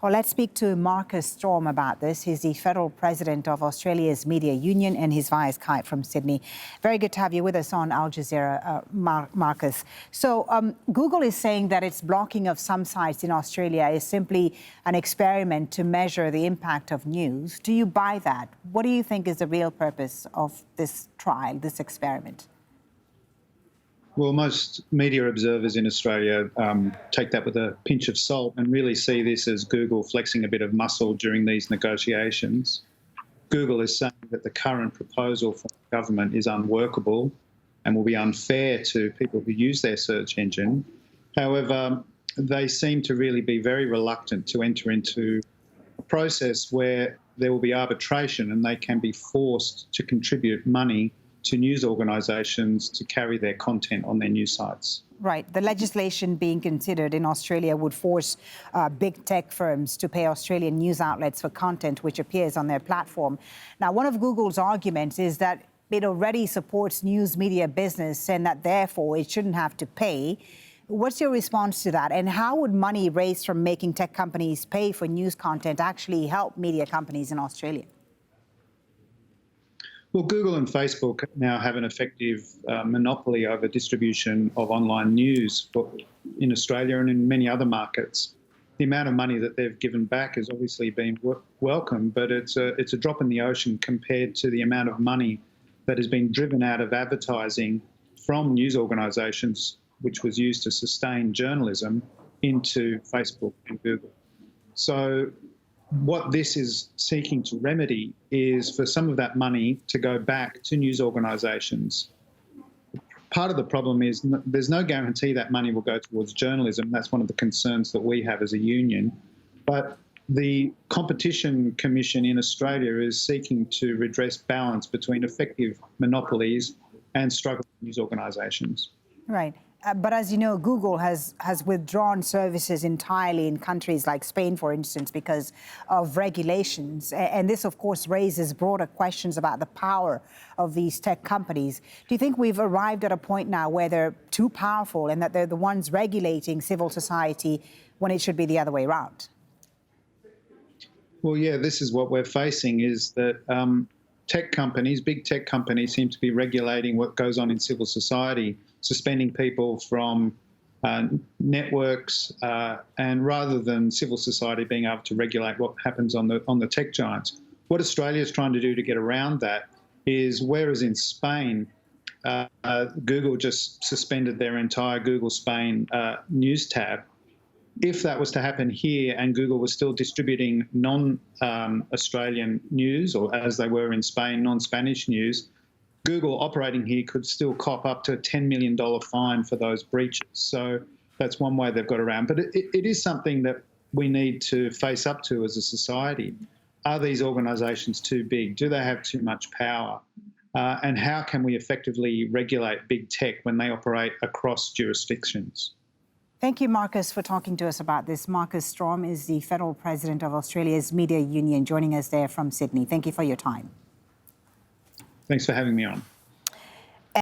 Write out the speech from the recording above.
Well, let's speak to Marcus Strom about this. He's the federal president of Australia's Media Union, and he's via Skype from Sydney. Very good to have you with us on Al Jazeera, Marcus. So Google is saying that its blocking of some sites in Australia is simply an experiment to measure the impact of news. Do you buy that? What do you think is the real purpose of this trial, this experiment? Well, most media observers in Australia take that with a pinch of salt and really see this as Google flexing a bit of muscle during these negotiations. Google is saying that the current proposal from the government is unworkable and will be unfair to people who use their search engine. However, they seem to really be very reluctant to enter into a process where there will be arbitration and they can be forced to contribute money to news organisations to carry their content on their news sites. Right. The legislation being considered in Australia would force big tech firms to pay Australian news outlets for content which appears on their platform. Now, one of Google's arguments is that it already supports news media business and that therefore it shouldn't have to pay. What's your response to that? And how would money raised from making tech companies pay for news content actually help media companies in Australia? Well, Google and Facebook now have an effective monopoly over distribution of online news in Australia and in many other markets. The amount of money that they've given back has obviously been welcome, but it's a drop in the ocean compared to the amount of money that has been driven out of advertising from news organisations, which was used to sustain journalism, into Facebook and Google. So what this is seeking to remedy is for some of that money to go back to news organisations. Part of the problem is there's no guarantee that money will go towards journalism. That's one of the concerns that we have as a union. But the Competition Commission in Australia is seeking to redress balance between effective monopolies and struggling news organisations. Right. But as you know, Google has withdrawn services entirely in countries like Spain, for instance, because of regulations. And this, of course, raises broader questions about the power of these tech companies. Do you think we've arrived at a point now where they're too powerful and that they're the ones regulating civil society when it should be the other way around? Well, yeah, this is what we're facing, is that tech companies, big tech companies, seem to be regulating what goes on in civil society, suspending people from networks, and rather than civil society being able to regulate what happens on the tech giants. What Australia is trying to do to get around that is, whereas in Spain, Google just suspended their entire Google Spain news tab, if that was to happen here and Google was still distributing non-Australian news, or as they were in Spain, non-Spanish news, Google operating here could still cop up to a $10 million fine for those breaches. So that's one way they've got around. But it is something that we need to face up to as a society. Are these organisations too big? Do they have too much power? And how can we effectively regulate big tech when they operate across jurisdictions? Thank you, Marcus, for talking to us about this. Marcus Strom is the federal president of Australia's Media Union, joining us there from Sydney. Thank you for your time. Thanks for having me on.